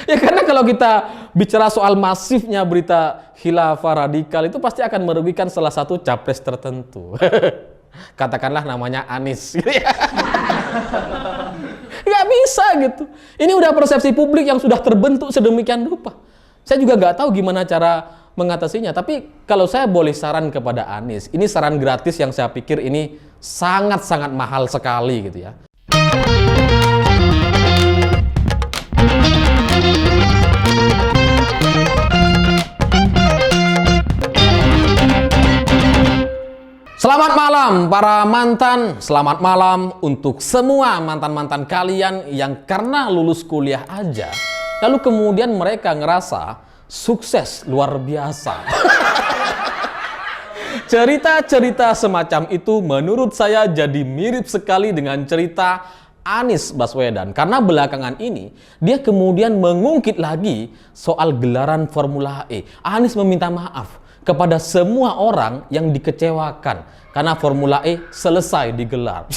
Ya karena kalau kita bicara soal masifnya berita khilafah radikal itu pasti akan merugikan salah satu capres tertentu. Katakanlah namanya Anies. Gitu ya. Nggak bisa gitu. Ini udah persepsi publik yang sudah terbentuk sedemikian rupa. Saya juga nggak tahu gimana cara mengatasinya. Tapi kalau saya boleh saran kepada Anies, ini saran gratis yang saya pikir ini sangat-sangat mahal sekali gitu ya. Selamat malam para mantan, selamat malam untuk semua mantan-mantan kalian yang karena lulus kuliah aja, lalu kemudian mereka ngerasa sukses luar biasa. Cerita-cerita semacam itu menurut saya jadi mirip sekali dengan cerita Anies Baswedan. Karena belakangan ini dia kemudian mengungkit lagi soal gelaran Formula E. Anies meminta maaf kepada semua orang yang dikecewakan karena Formula E selesai digelar.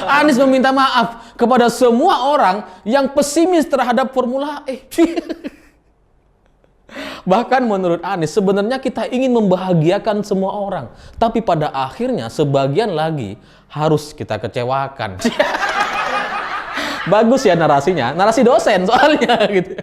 Anies meminta maaf kepada semua orang yang pesimis terhadap Formula E. Bahkan menurut Anies sebenarnya kita ingin membahagiakan semua orang, tapi pada akhirnya sebagian lagi harus kita kecewakan. Bagus ya narasinya, narasi dosen soalnya gitu.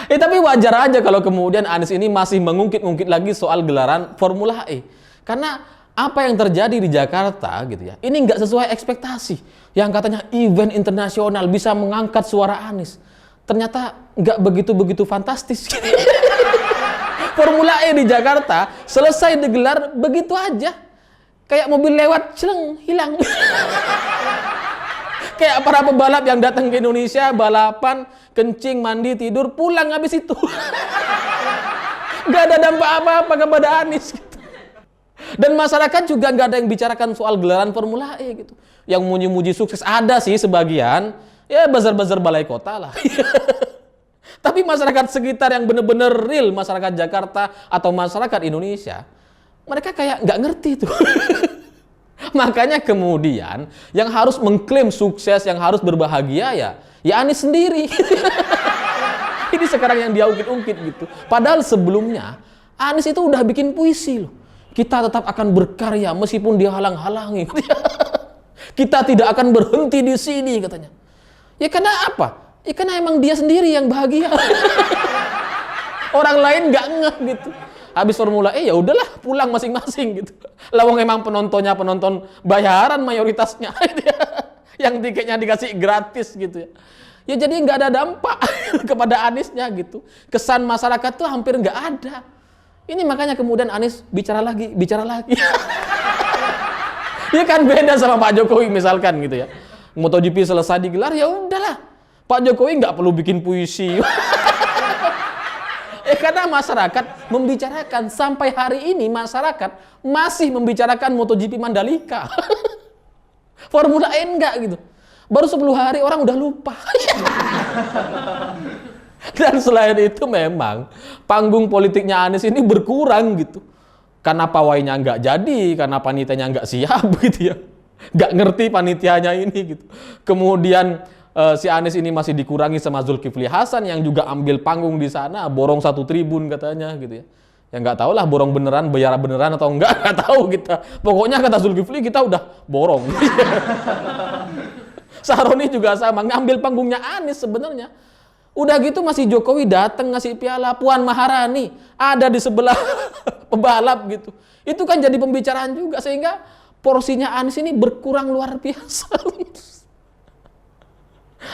Tapi wajar aja kalau kemudian Anies ini masih mengungkit-ungkit lagi soal gelaran Formula E. Karena apa yang terjadi di Jakarta gitu ya, ini nggak sesuai ekspektasi. Yang katanya event internasional bisa mengangkat suara Anies. Ternyata nggak begitu-begitu fantastis. Formula E di Jakarta selesai digelar begitu aja. Kayak mobil lewat, celeng, hilang. Kayak para pebalap yang datang ke Indonesia, balapan, kencing, mandi, tidur, pulang habis itu. Gak ada dampak apa-apa kepada Anies. Gitu. Dan masyarakat juga gak ada yang bicarakan soal gelaran Formula E gitu. Yang muji-muji sukses ada sih sebagian, ya bazar-bazar balai kota lah. Tapi masyarakat sekitar yang benar-benar real, masyarakat Jakarta atau masyarakat Indonesia, mereka kayak gak ngerti tuh. Makanya kemudian yang harus mengklaim sukses, yang harus berbahagia ya Anies sendiri. Ini sekarang yang dia ungkit-ungkit gitu. Padahal sebelumnya Anies itu udah bikin puisi loh. Kita tetap akan berkarya meskipun dihalang-halangi. Kita tidak akan berhenti di sini katanya. Ya karena apa? Ya karena emang dia sendiri yang bahagia. Orang lain nggak ngeh gitu. Habis Formula E ya udahlah pulang masing-masing gitu. Lawang emang penontonnya penonton bayaran mayoritasnya. Yang tiketnya dikasih gratis gitu ya. Ya jadi nggak ada dampak kepada Aniesnya gitu. Kesan masyarakat tuh hampir nggak ada. Ini makanya kemudian Anies bicara lagi. Ya kan beda sama Pak Jokowi misalkan gitu ya. MotoGP selesai digelar ya udahlah. Pak Jokowi nggak perlu bikin puisi. Karena masyarakat membicarakan sampai hari ini masyarakat masih membicarakan MotoGP Mandalika. Formula E enggak gitu. Baru 10 hari orang udah lupa. Dan selain itu memang panggung politiknya Anies ini berkurang gitu. Karena pawainya nggak jadi, karena panitianya nggak siap gitu ya. Nggak ngerti panitianya ini gitu. Kemudian si Anies ini masih dikurangi sama Zulkifli Hasan yang juga ambil panggung di sana, borong 1 tribun katanya gitu ya. Ya nggak tahu lah borong beneran, bayar beneran atau enggak, nggak tahu kita. Pokoknya kata Zulkifli kita udah borong. Sahroni juga sama, ngambil panggungnya Anies sebenarnya. Udah gitu masih Jokowi datang ngasih piala, Puan Maharani ada di sebelah pebalap gitu. Itu kan jadi pembicaraan juga sehingga porsinya Anies ini berkurang luar biasa.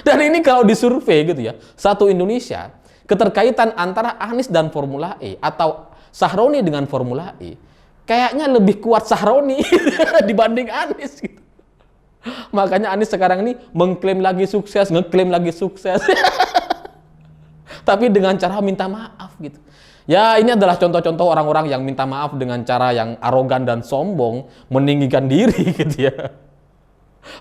Dan ini kalau disurvei gitu ya, satu Indonesia, keterkaitan antara Anies dan Formula E atau Sahroni dengan Formula E, kayaknya lebih kuat Sahroni dibanding Anies gitu. Makanya Anies sekarang ini mengklaim lagi sukses, ngeklaim lagi sukses. Tapi dengan cara minta maaf gitu. Ya ini adalah contoh-contoh orang-orang yang minta maaf dengan cara yang arogan dan sombong, meninggikan diri gitu ya.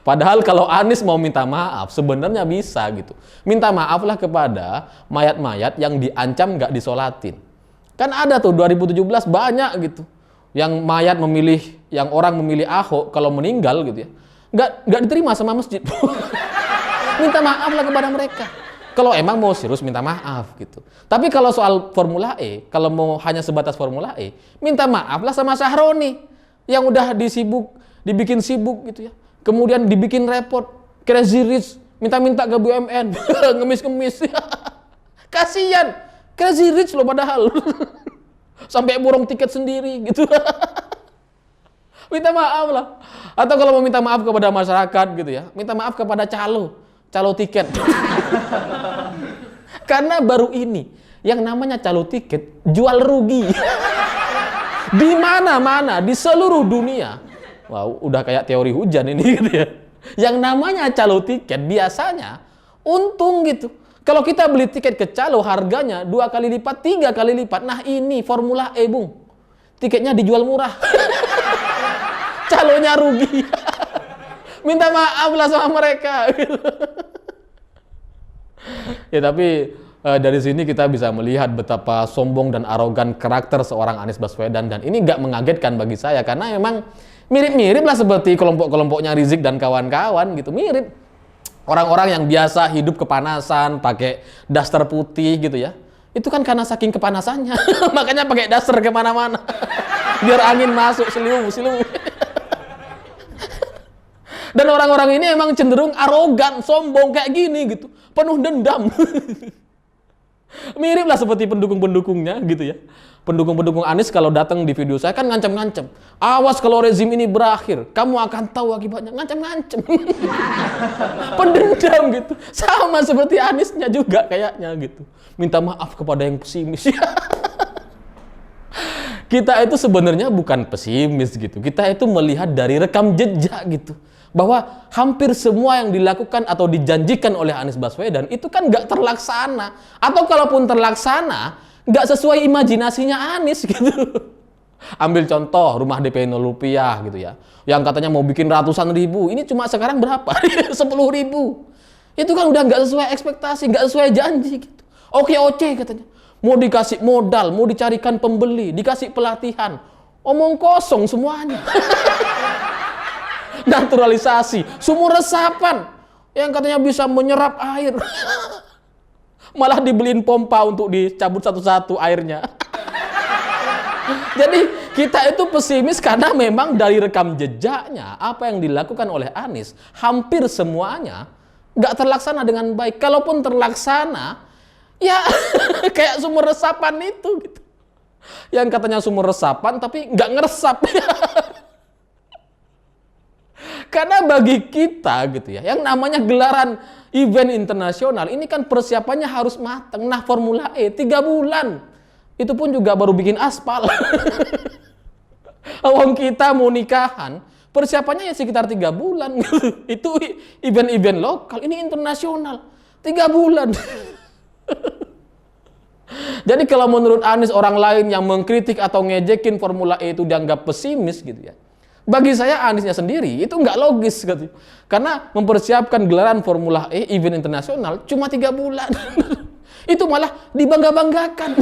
Padahal kalau Anies mau minta maaf sebenarnya bisa gitu. Minta maaflah kepada mayat-mayat yang diancam nggak disolatin. Kan ada tuh 2017 banyak gitu. Yang mayat memilih, yang orang memilih Ahok kalau meninggal gitu ya. Nggak diterima sama masjid. Minta maaflah kepada mereka. Kalau emang mau serius minta maaf gitu. Tapi kalau soal Formula E, kalau mau hanya sebatas Formula E, minta maaflah sama Sahroni yang udah dibikin sibuk gitu ya. Kemudian dibikin repot, Crazy Rich, minta-minta ke BUMN, ngemis-ngemis. Kasian, Crazy Rich loh padahal. Sampai borong tiket sendiri gitu. Minta maaf lah. Atau kalau mau minta maaf kepada masyarakat gitu ya, minta maaf kepada calo tiket. Karena baru ini yang namanya calo tiket jual rugi. Di mana-mana di seluruh dunia. Wow, udah kayak teori hujan ini gitu ya. Yang namanya calo tiket biasanya untung gitu. Kalau kita beli tiket ke calo harganya 2 kali lipat, 3 kali lipat. Nah, ini Formula E, Bung. Tiketnya dijual murah. Calonya rugi. Minta maaf lah sama mereka. Ya tapi dari sini kita bisa melihat betapa sombong dan arogan karakter seorang Anies Baswedan, dan ini nggak mengagetkan bagi saya karena memang mirip-mirip lah seperti kelompok-kelompoknya Rizik dan kawan-kawan gitu, mirip. Orang-orang yang biasa hidup kepanasan, pakai daster putih gitu ya. Itu kan karena saking kepanasannya, makanya pakai daster kemana-mana. Biar angin masuk, seliu. Dan orang-orang ini emang cenderung arogan, sombong kayak gini gitu, penuh dendam. Mirip lah seperti pendukung-pendukungnya gitu ya. Pendukung-pendukung Anies kalau datang di video saya kan ngancam-ngancam. Awas kalau rezim ini berakhir, kamu akan tahu akibatnya. Ngancam-ngancam. Pendendam gitu. Sama seperti Aniesnya juga kayaknya gitu. Minta maaf kepada yang pesimis. Kita itu sebenarnya bukan pesimis gitu. Kita itu melihat dari rekam jejak gitu. Bahwa hampir semua yang dilakukan atau dijanjikan oleh Anies Baswedan itu kan nggak terlaksana. Atau kalaupun terlaksana, nggak sesuai imajinasinya Anies gitu. Ambil contoh rumah DP 0 rupiah gitu ya. Yang katanya mau bikin ratusan ribu, ini cuma sekarang berapa? 10.000. Itu kan udah nggak sesuai ekspektasi, nggak sesuai janji gitu. Oke katanya. Mau dikasih modal, mau dicarikan pembeli, dikasih pelatihan. Omong kosong semuanya. Naturalisasi, sumur resapan yang katanya bisa menyerap air. Malah dibeliin pompa untuk dicabut satu-satu airnya. Jadi kita itu pesimis karena memang dari rekam jejaknya apa yang dilakukan oleh Anies hampir semuanya nggak terlaksana dengan baik. Kalaupun terlaksana, ya kayak sumur resapan itu gitu. Yang katanya sumur resapan tapi nggak ngeresap. Karena bagi kita gitu ya, yang namanya gelaran event internasional ini kan persiapannya harus matang. Nah, Formula E 3 bulan. Itu pun juga baru bikin aspal. Wong kita mau nikahan, persiapannya ya sekitar 3 bulan. Itu event-event lokal, ini internasional. 3 bulan. Jadi kalau menurut Anies orang lain yang mengkritik atau ngejekin Formula E itu dianggap pesimis gitu ya. Bagi saya Aniesnya sendiri itu nggak logis gitu. Karena mempersiapkan gelaran Formula E event internasional cuma 3 bulan. Itu malah dibangga-banggakan.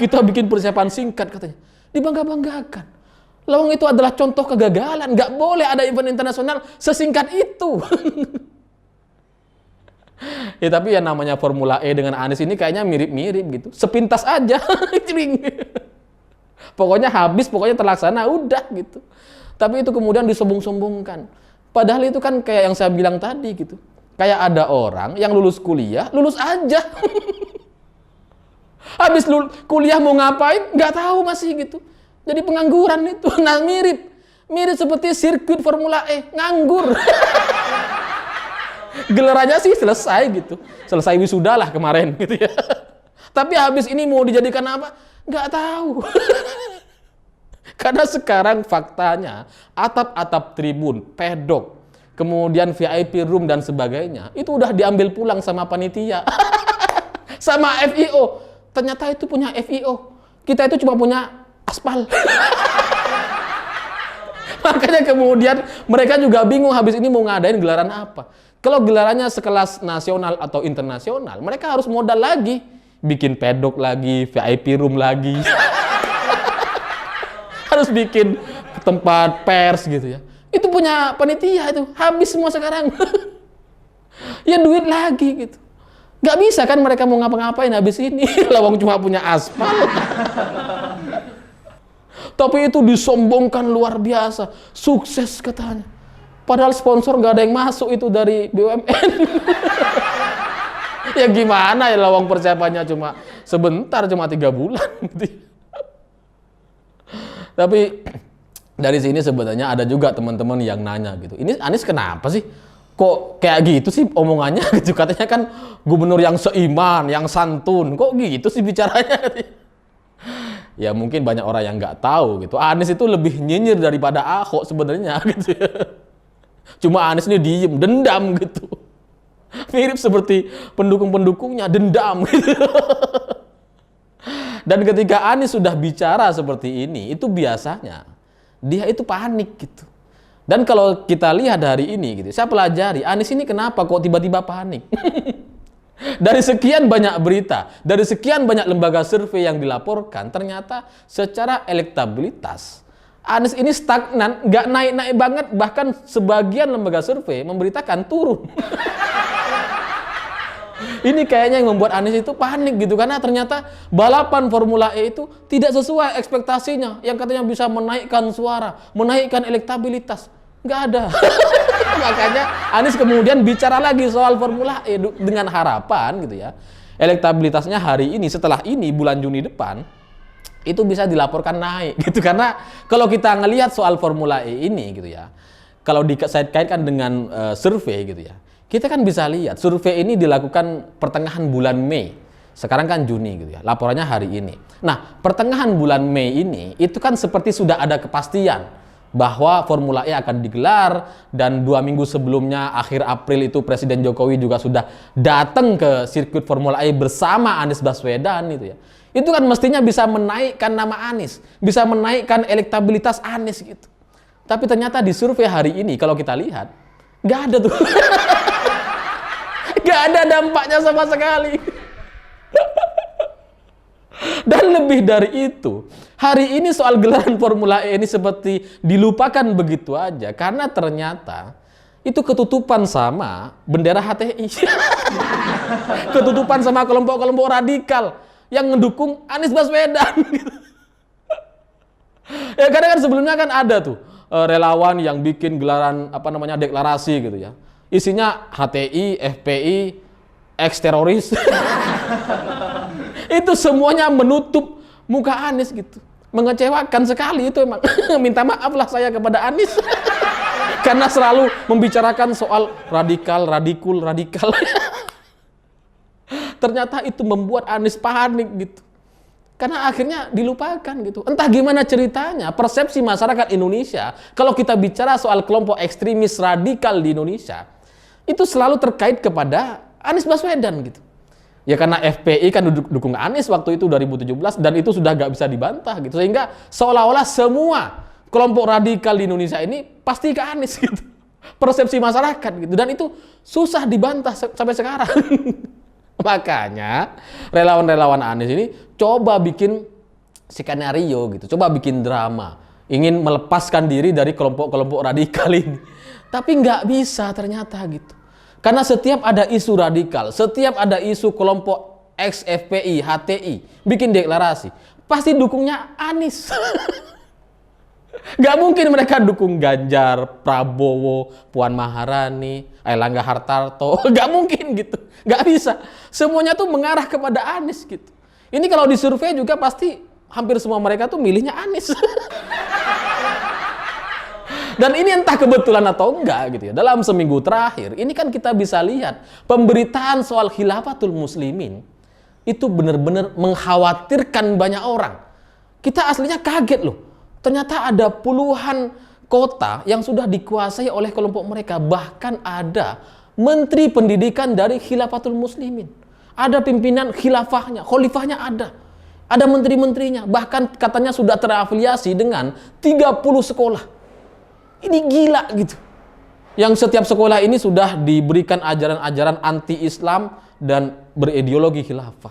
Kita bikin persiapan singkat katanya. Dibangga-banggakan. Lawang itu adalah contoh kegagalan. Nggak boleh ada event internasional sesingkat itu. Ya tapi yang namanya Formula E dengan Anies ini kayaknya mirip-mirip gitu. Sepintas aja. Pokoknya habis, pokoknya terlaksana, udah gitu. Tapi itu kemudian disombong-sombongkan. Padahal itu kan kayak yang saya bilang tadi gitu. Kayak ada orang yang lulus kuliah, lulus aja. Habis kuliah mau ngapain, nggak tahu masih gitu. Jadi pengangguran itu. Nah mirip seperti sirkuit Formula E, nganggur. Gelarannya sih selesai gitu. Selesai wisuda lah kemarin gitu ya. Tapi habis ini mau dijadikan apa? Nggak tahu. Karena sekarang faktanya atap-atap tribun, pedok, kemudian VIP room dan sebagainya itu udah diambil pulang sama panitia. Sama FIO. Ternyata itu punya FIO. Kita itu cuma punya aspal. Makanya kemudian mereka juga bingung habis ini mau ngadain gelaran apa. Kalau gelarannya sekelas nasional atau internasional, mereka harus modal lagi. Bikin pedok lagi, VIP room lagi. Harus bikin tempat pers gitu ya. Itu punya panitia itu. Habis semua sekarang. Ya duit lagi gitu. Nggak bisa kan mereka mau ngapa-ngapain habis ini. Lawang cuma punya aspal. Tapi itu disombongkan luar biasa. Sukses katanya. Padahal sponsor nggak ada yang masuk itu dari BUMN. Ya gimana ya, lawang persiapannya cuma sebentar, cuma 3 bulan. Tapi dari sini sebenarnya ada juga teman-teman yang nanya gitu. Ini Anies kenapa sih? Kok kayak gitu sih omongannya gitu. Katanya kan gubernur yang seiman, yang santun. Kok gitu sih bicaranya? Ya mungkin banyak orang yang nggak tahu gitu. Anies itu lebih nyinyir daripada Ahok sebenarnya gitu ya. Cuma Anies ini diem, dendam gitu. Mirip seperti pendukung-pendukungnya, dendam gitu. Dan ketika Anies sudah bicara seperti ini, itu biasanya dia itu panik gitu. Dan kalau kita lihat hari ini gitu, saya pelajari Anies ini kenapa kok tiba-tiba panik. Dari sekian banyak berita, dari sekian banyak lembaga survei yang dilaporkan, ternyata secara elektabilitas Anies ini stagnan, nggak naik-naik banget, bahkan sebagian lembaga survei memberitakan turun. Ini kayaknya yang membuat Anies itu panik gitu, karena ternyata balapan Formula E itu tidak sesuai ekspektasinya, yang katanya bisa menaikkan suara, menaikkan elektabilitas. Nggak ada. Makanya Anies kemudian bicara lagi soal Formula E dengan harapan gitu ya, elektabilitasnya hari ini, setelah ini bulan Juni depan itu bisa dilaporkan naik gitu. Karena kalau kita ngelihat soal Formula E ini gitu ya, kalau saya kaitkan dengan survei gitu ya, kita kan bisa lihat survei ini dilakukan pertengahan bulan Mei. Sekarang kan Juni gitu ya, laporannya hari ini. Nah, pertengahan bulan Mei ini itu kan seperti sudah ada kepastian bahwa Formula E akan digelar, dan 2 minggu sebelumnya akhir April itu Presiden Jokowi juga sudah datang ke sirkuit Formula E bersama Anies Baswedan gitu ya. Itu kan mestinya bisa menaikkan nama Anies, bisa menaikkan elektabilitas Anies gitu. Tapi ternyata di survei hari ini kalau kita lihat nggak ada tuh. Nggak ada dampaknya sama sekali. Dan lebih dari itu, hari ini soal gelaran Formula E ini seperti dilupakan begitu aja, karena ternyata itu ketutupan sama bendera HTI. Ketutupan sama kelompok-kelompok radikal yang mendukung Anies Baswedan. Ya karena kan sebelumnya kan ada tuh relawan yang bikin gelaran deklarasi gitu ya. Isinya HTI, FPI, ex-teroris. Itu semuanya menutup muka Anies gitu. Mengecewakan sekali itu emang. Minta maaf lah saya kepada Anies. Karena selalu membicarakan soal radikal. Ternyata itu membuat Anies panik gitu. Karena akhirnya dilupakan gitu. Entah gimana ceritanya, persepsi masyarakat Indonesia, kalau kita bicara soal kelompok ekstremis radikal di Indonesia, itu selalu terkait kepada Anies Baswedan gitu. Ya karena FPI kan dukung Anies waktu itu 2017, dan itu sudah gak bisa dibantah gitu. Sehingga seolah-olah semua kelompok radikal di Indonesia ini pasti ke Anies gitu. Persepsi masyarakat gitu. Dan itu susah dibantah sampai sekarang. Makanya relawan-relawan Anies ini coba bikin skenario gitu. Coba bikin drama. Ingin melepaskan diri dari kelompok-kelompok radikal ini. Tapi nggak bisa ternyata gitu. Karena setiap ada isu radikal, setiap ada isu kelompok ex-FPI, HTI, bikin deklarasi, pasti dukungnya Anies. Gak mungkin mereka dukung Ganjar, Prabowo, Puan Maharani, Airlangga Hartarto. Gak mungkin gitu. Gak bisa. Semuanya tuh mengarah kepada Anies gitu. Ini kalau di survei juga pasti hampir semua mereka tuh milihnya Anies. Dan ini entah kebetulan atau enggak gitu ya. Dalam seminggu terakhir, ini kan kita bisa lihat pemberitaan soal Khilafatul Muslimin itu benar-benar mengkhawatirkan banyak orang. Kita aslinya kaget loh. Ternyata ada puluhan kota yang sudah dikuasai oleh kelompok mereka. Bahkan ada menteri pendidikan dari Khilafatul Muslimin. Ada pimpinan khilafahnya, khalifahnya ada. Ada menteri-menterinya. Bahkan katanya sudah terafiliasi dengan 30 sekolah. Ini gila gitu. Yang setiap sekolah ini sudah diberikan ajaran-ajaran anti-Islam dan berideologi khilafah.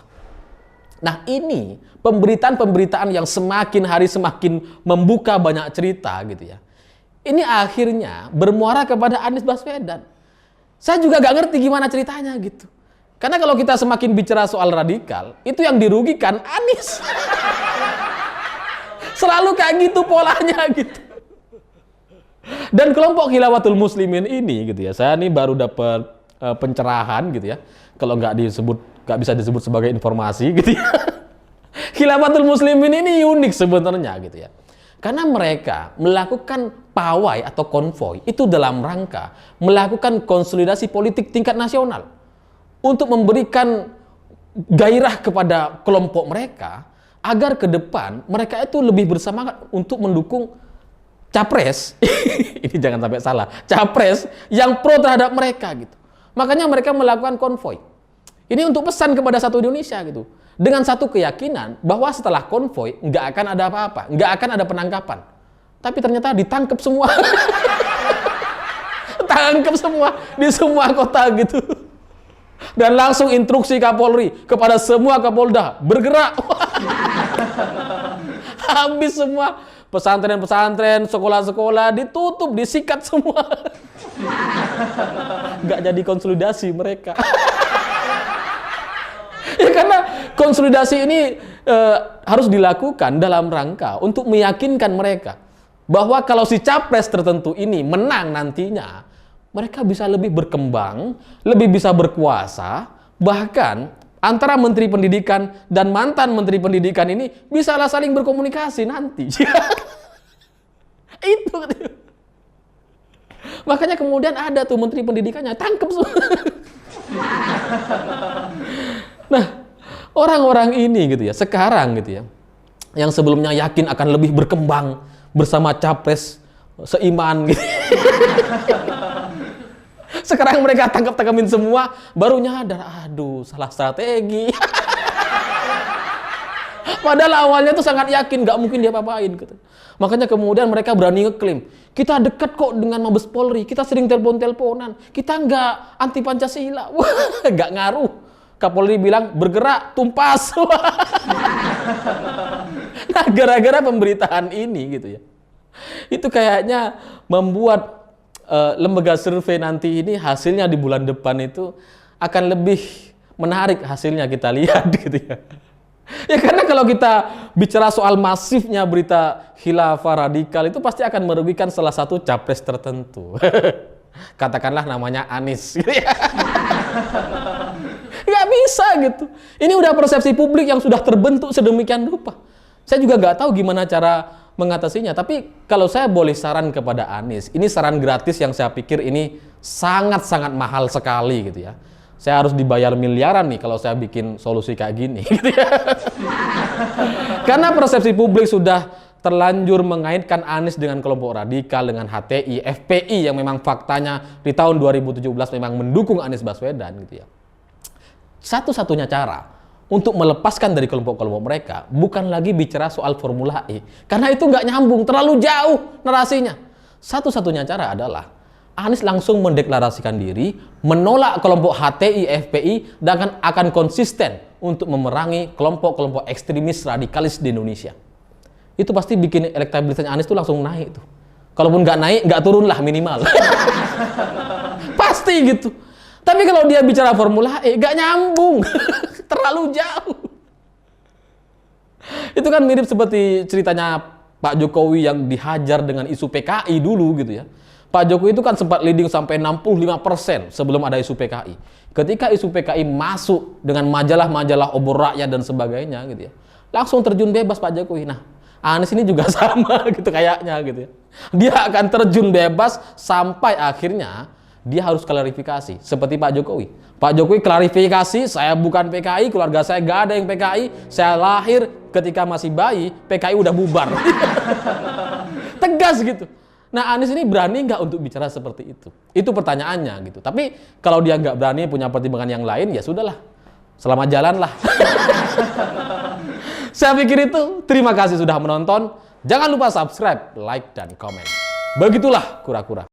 Nah ini pemberitaan-pemberitaan yang semakin hari semakin membuka banyak cerita gitu ya. Ini akhirnya bermuara kepada Anies Baswedan. Saya juga gak ngerti gimana ceritanya gitu. Karena kalau kita semakin bicara soal radikal, itu yang dirugikan Anies. Selalu kayak gitu polanya gitu. Dan kelompok Khilafatul Muslimin ini gitu ya, saya nih baru dapat pencerahan gitu ya. Kalau nggak bisa disebut sebagai informasi gitu ya. Khilafatul Muslimin ini unik sebenarnya gitu ya. Karena mereka melakukan pawai atau konvoi itu dalam rangka melakukan konsolidasi politik tingkat nasional. Untuk memberikan gairah kepada kelompok mereka agar ke depan mereka itu lebih bersemangat untuk mendukung capres. Ini jangan sampai salah, capres yang pro terhadap mereka gitu. Makanya mereka melakukan konvoi. Ini untuk pesan kepada satu Indonesia gitu. Dengan satu keyakinan bahwa setelah konvoi nggak akan ada apa-apa, nggak akan ada penangkapan. Tapi ternyata ditangkap semua. Tangkap semua di semua kota gitu. Dan langsung instruksi Kapolri kepada semua Kapolda bergerak. Habis semua pesantren-pesantren, sekolah-sekolah ditutup, disikat semua. Nggak jadi konsolidasi mereka. Ya karena konsolidasi ini harus dilakukan dalam rangka untuk meyakinkan mereka bahwa kalau si capres tertentu ini menang nantinya, mereka bisa lebih berkembang, lebih bisa berkuasa, bahkan antara Menteri Pendidikan dan mantan Menteri Pendidikan ini bisa saling berkomunikasi nanti. Itu. Makanya kemudian ada tuh Menteri Pendidikannya, tangkep semua. Nah, orang-orang ini gitu ya, sekarang gitu ya, yang sebelumnya yakin akan lebih berkembang bersama capres seiman gitu. Sekarang mereka tangkap-tangkapin semua, baru nyadar, aduh salah strategi. Padahal awalnya tuh sangat yakin, gak mungkin dia apa-apain gitu. Makanya kemudian mereka berani ngeklaim, kita dekat kok dengan Mabes Polri, kita sering telepon-teleponan, kita nggak anti Pancasila. Wah, nggak ngaruh. Kapolri bilang bergerak, tumpas. Nah, gara-gara pemberitaan ini gitu ya, itu kayaknya membuat lembaga survei nanti ini hasilnya di bulan depan itu akan lebih menarik hasilnya kita lihat gitu ya. Ya karena kalau kita bicara soal masifnya berita khilafah radikal itu pasti akan merugikan salah satu capres tertentu. Katakanlah namanya Anies gitu ya. Nggak bisa gitu. Ini udah persepsi publik yang sudah terbentuk sedemikian rupa. Saya juga nggak tahu gimana cara mengatasinya. Tapi kalau saya boleh saran kepada Anies, ini saran gratis yang saya pikir ini sangat-sangat mahal sekali gitu ya. Saya harus dibayar miliaran nih kalau saya bikin solusi kayak gini. Gitu ya. Karena persepsi publik sudah terlanjur mengaitkan Anies dengan kelompok radikal, dengan HTI, FPI yang memang faktanya di tahun 2017 memang mendukung Anies Baswedan gitu ya. Satu-satunya cara untuk melepaskan dari kelompok-kelompok mereka bukan lagi bicara soal Formula E, karena itu nggak nyambung, terlalu jauh narasinya. Satu-satunya cara adalah Anies langsung mendeklarasikan diri, menolak kelompok HTI, FPI, dan akan konsisten untuk memerangi kelompok-kelompok ekstremis radikalis di Indonesia. Itu pasti bikin elektabilitasnya Anies tuh langsung naik tuh. Kalaupun nggak naik, nggak turun lah minimal. Pasti gitu. Tapi kalau dia bicara Formula E, nggak nyambung. Terlalu jauh. Itu kan mirip seperti ceritanya Pak Jokowi yang dihajar dengan isu PKI dulu gitu ya. Pak Jokowi itu kan sempat leading sampai 65% sebelum ada isu PKI. Ketika isu PKI masuk dengan majalah-majalah obor rakyat dan sebagainya gitu ya, langsung terjun bebas Pak Jokowi. Nah, Anies ini juga sama gitu kayaknya gitu ya. Dia akan terjun bebas sampai akhirnya dia harus klarifikasi seperti Pak Jokowi. Pak Jokowi klarifikasi, saya bukan PKI, keluarga saya gak ada yang PKI, saya lahir ketika masih bayi, PKI udah bubar. Tegas gitu. Nah, Anies ini berani nggak untuk bicara seperti itu? Itu pertanyaannya gitu. Tapi kalau dia nggak berani, punya pertimbangan yang lain, ya sudahlah. Selamat jalan lah. Saya pikir itu. Terima kasih sudah menonton. Jangan lupa subscribe, like, dan komen. Begitulah kura-kura.